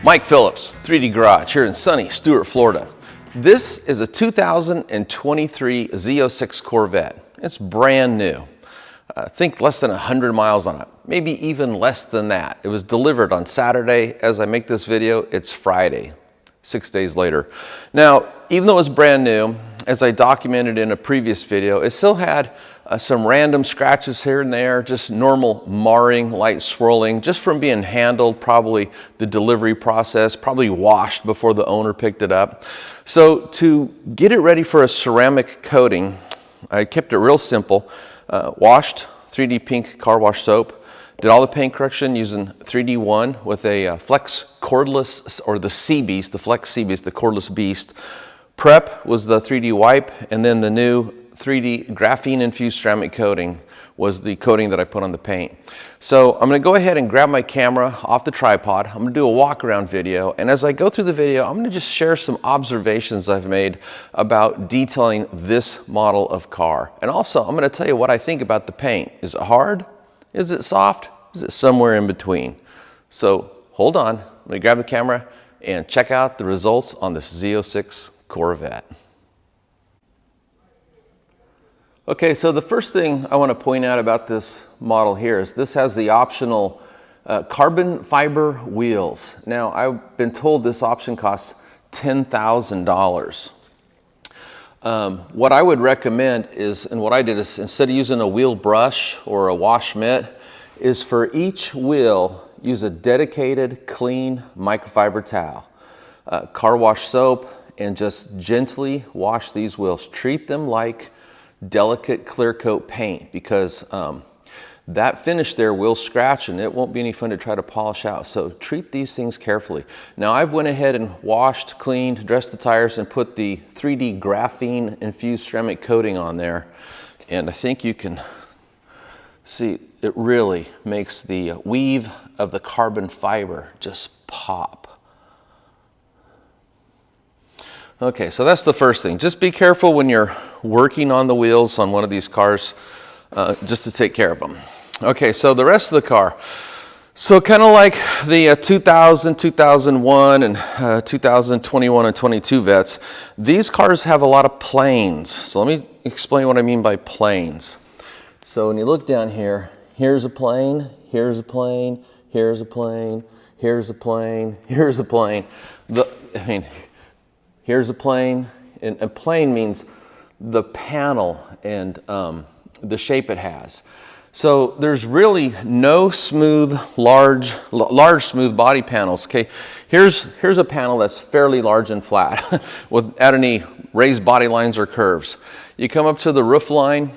Mike Phillips, 3D Garage here in sunny Stuart, Florida. This is a 2023 ZO6 Corvette. It's brand new. Think less than 100 miles on it, maybe even less than that. It was delivered on Saturday. As I make this video, it's Friday, 6 days later. Now, even though it's brand new, as I documented in a previous video, it still had some random scratches here and there, just normal marring, light swirling, just from being handled, probably the delivery process, probably washed before the owner picked it up. So to get it ready for a ceramic coating, I kept it real simple. Washed 3D pink car wash soap, did all the paint correction using 3D1 with a Flex cordless, or the Sea Beast, the Flex Sea Beast, the cordless beast. Prep was the 3D wipe, and then the new 3D Graphene Infused Ceramic Coating was the coating that I put on the paint. So I'm gonna go ahead and grab my camera off the tripod. I'm gonna do a walk around video, and as I go through the video, I'm gonna just share some observations I've made about detailing this model of car. And also, I'm gonna tell you what I think about the paint. Is it hard? Is it soft? Is it somewhere in between? So hold on, let me grab the camera and check out the results on this Z06 Corvette. Okay, so the first thing I want to point out about this model here is this has the optional carbon fiber wheels. Now, I've been told this option costs $10,000. What I would recommend is, and what I did is, instead of using a wheel brush or a wash mitt, is for each wheel, use a dedicated, clean microfiber towel, car wash soap, and just gently wash these wheels. Treat them like delicate clear coat paint, because that finish there will scratch and it won't be any fun to try to polish out. So treat these things carefully. Now, I've went ahead and washed, cleaned, dressed the tires, and put the 3D Graphene Infused Ceramic Coating on there. And I think you can see it really makes the weave of the carbon fiber just pop. Okay, so that's the first thing. Just be careful when you're working on the wheels on one of these cars, just to take care of them. Okay, so the rest of the car. So kind of like the 2000, 2001, and 2021 and 22 Vettes, these cars have a lot of planes. So let me explain what I mean by planes. So when you look down here, here's a plane, here's a plane, here's a plane, here's a plane, here's a plane. Here's a plane, and a plane means the panel and the shape it has. So there's really no smooth, large smooth body panels. Okay, here's a panel that's fairly large and flat without any raised body lines or curves. You come up to the roof line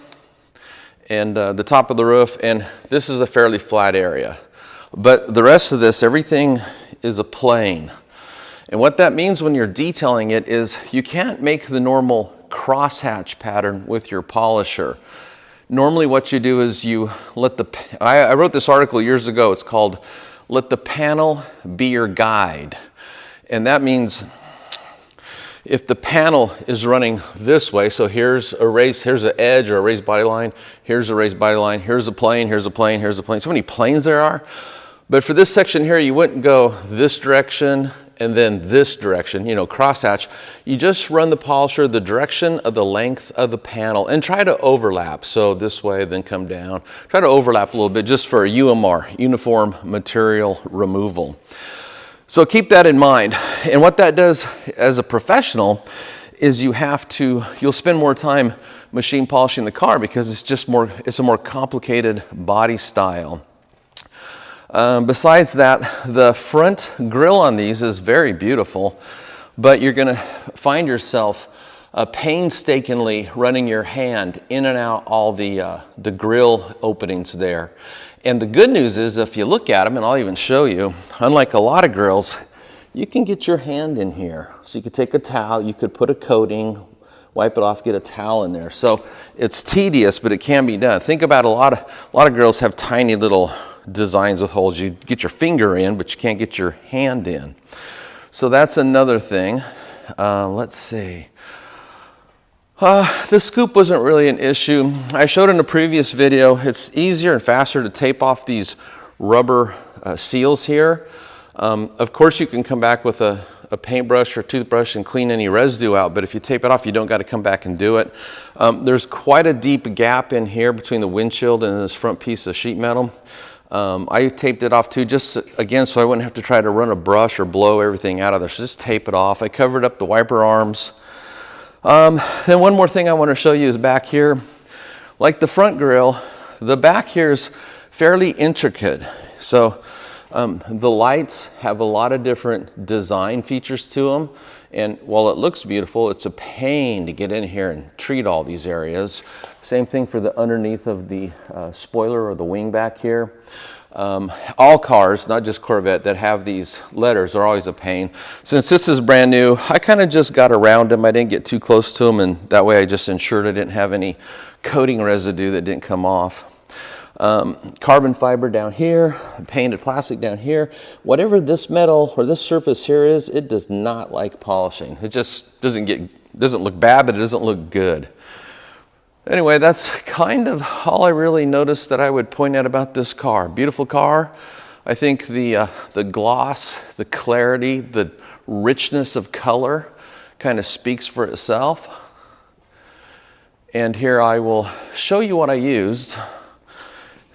and the top of the roof, and this is a fairly flat area. But the rest of this, everything is a plane. And what that means when you're detailing it is you can't make the normal crosshatch pattern with your polisher. Normally what you do is you let I wrote this article years ago. It's called "Let the Panel Be Your Guide." And that means if the panel is running this way, so here's an edge or a raised body line, here's a raised body line, here's a plane, here's a plane, here's a plane. So many planes there are. But for this section here, you wouldn't go this direction and then this direction, you know, crosshatch. You just run the polisher the direction of the length of the panel and try to overlap. So this way, then come down. Try to overlap a little bit just for a UMR, uniform material removal. So keep that in mind. And what that does as a professional is you'll spend more time machine polishing the car, because it's a more complicated body style. Besides that, the front grille on these is very beautiful, but you're gonna find yourself painstakingly running your hand in and out all the grille openings there. And the good news is, if you look at them, and I'll even show you, unlike a lot of grills, you can get your hand in here. So you could take a towel, you could put a coating, wipe it off, get a towel in there. So it's tedious, but it can be done. Think about a lot of grills have tiny little designs with holes. You get your finger in, but you can't get your hand in. So that's another thing. Let's see. The scoop wasn't really an issue. I showed in a previous video, it's easier and faster to tape off these rubber seals here. Of course, you can come back with a paintbrush or toothbrush and clean any residue out, but if you tape it off, you don't got to come back and do it. There's quite a deep gap in here between the windshield and this front piece of sheet metal. I taped it off too, just again, so I wouldn't have to try to run a brush or blow everything out of there. So just tape it off. I covered up the wiper arms. Then one more thing I want to show you is back here. Like the front grille, the back here is fairly intricate. So the lights have a lot of different design features to them. And while it looks beautiful, it's a pain to get in here and treat all these areas. Same thing for the underneath of the spoiler or the wing back here. All cars, not just Corvette, that have these letters are always a pain. Since this is brand new, I kind of just got around them. I didn't get too close to them, and that way I just ensured I didn't have any coating residue that didn't come off. Carbon fiber down here, painted plastic down here. Whatever this metal or this surface here is, it does not like polishing. It just doesn't look bad, but it doesn't look good. Anyway, that's kind of all I really noticed that I would point out about this car. Beautiful car. I think the gloss, the clarity, the richness of color kind of speaks for itself. And here I will show you what I used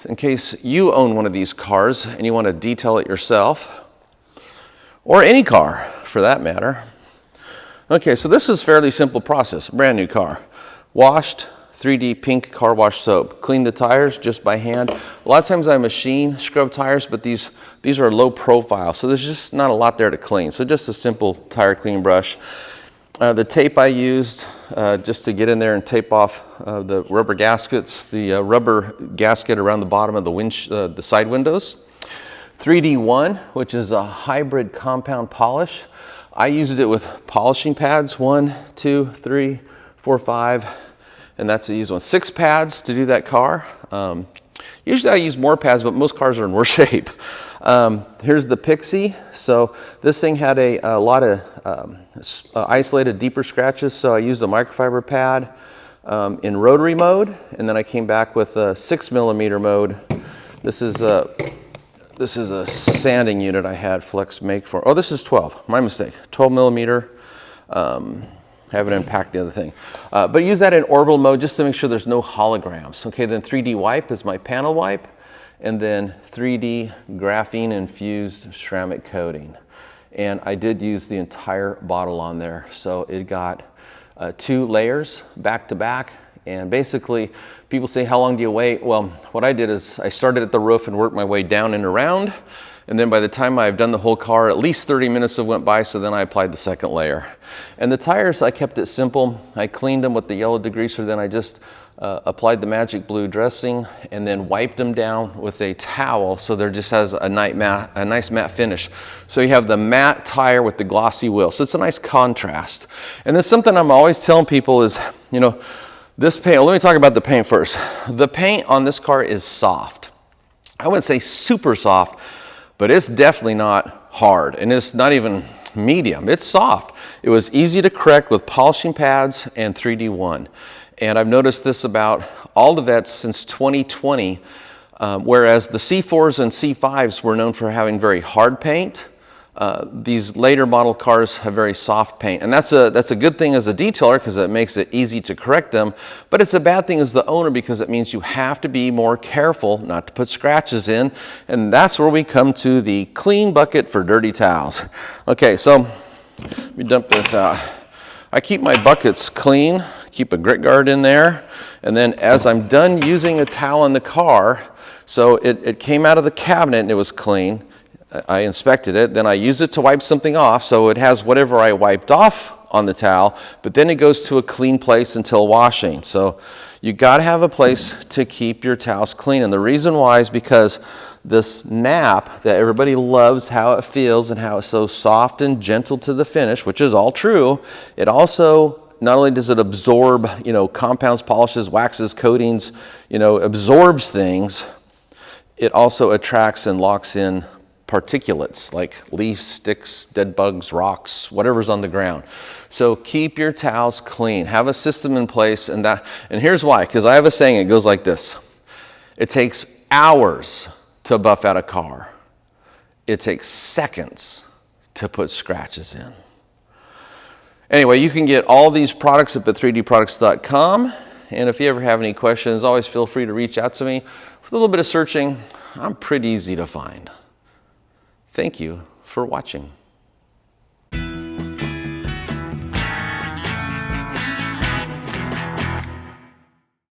in case you own one of these cars and you want to detail it yourself, or any car for that matter. Okay, so this is a fairly simple process. Brand new car. Washed, 3D pink car wash soap. Clean the tires just by hand. A lot of times I machine scrub tires, but these are low profile, so there's just not a lot there to clean. So just a simple tire cleaning brush. The tape I used just to get in there and tape off the rubber gaskets, the rubber gasket around the bottom of the side windows. 3D1, which is a hybrid compound polish. I used it with polishing pads, 1, 2, 3, 4, 5, and that's the easy one. 6 pads to do that car. Usually I use more pads, but most cars are in worse shape. Here's the Pixie. So this thing had a lot of isolated deeper scratches, so I used a microfiber pad in rotary mode, and then I came back with a 6mm mode. This is a sanding unit I had Flex make for. Oh, this is 12. My mistake. 12mm. Haven't unpacked the other thing. But use that in orbital mode just to make sure there's no holograms. Okay, then 3D wipe is my panel wipe, and then 3D Graphene Infused Ceramic Coating. And I did use the entire bottle on there. So it got 2 layers back to back. And basically, people say, how long do you wait? Well, what I did is I started at the roof and worked my way down and around. And then by the time I've done the whole car, at least 30 minutes have went by, so then I applied the second layer. And the tires, I kept it simple. I cleaned them with the yellow degreaser, then I just applied the magic blue dressing and then wiped them down with a towel so there just has a nice matte finish. So you have the matte tire with the glossy wheel. So it's a nice contrast. And then something I'm always telling people is, you know, this paint, let me talk about the paint first. The paint on this car is soft. I wouldn't say super soft, but it's definitely not hard, and it's not even medium. It's soft. It was easy to correct with polishing pads and 3D1. And I've noticed this about all the vets since 2020, whereas the C4s and C5s were known for having very hard paint. These later model cars have very soft paint, and that's a good thing as a detailer because it makes it easy to correct them, but it's a bad thing as the owner because it means you have to be more careful not to put scratches in, and that's where we come to the clean bucket for dirty towels. Okay, so let me dump this out. I keep my buckets clean, keep a grit guard in there, and then as I'm done using a towel in the car, so it came out of the cabinet and it was clean, I inspected it, then I use it to wipe something off, so it has whatever I wiped off on the towel, but then it goes to a clean place until washing. So you got to have a place to keep your towels clean, and the reason why is because this nap that everybody loves how it feels and how it's so soft and gentle to the finish, which is all true, it also not only does it absorb, you know, compounds, polishes, waxes, coatings, you know, absorbs things, it also attracts and locks in particulates like leaves, sticks, dead bugs, rocks, whatever's on the ground. So keep your towels clean. Have a system in place, and here's why, because I have a saying, it goes like this. It takes hours to buff out a car. it takes seconds to put scratches in. Anyway, you can get all these products up at 3dproducts.com. And if you ever have any questions, always feel free to reach out to me. With a little bit of searching, I'm pretty easy to find. Thank you for watching.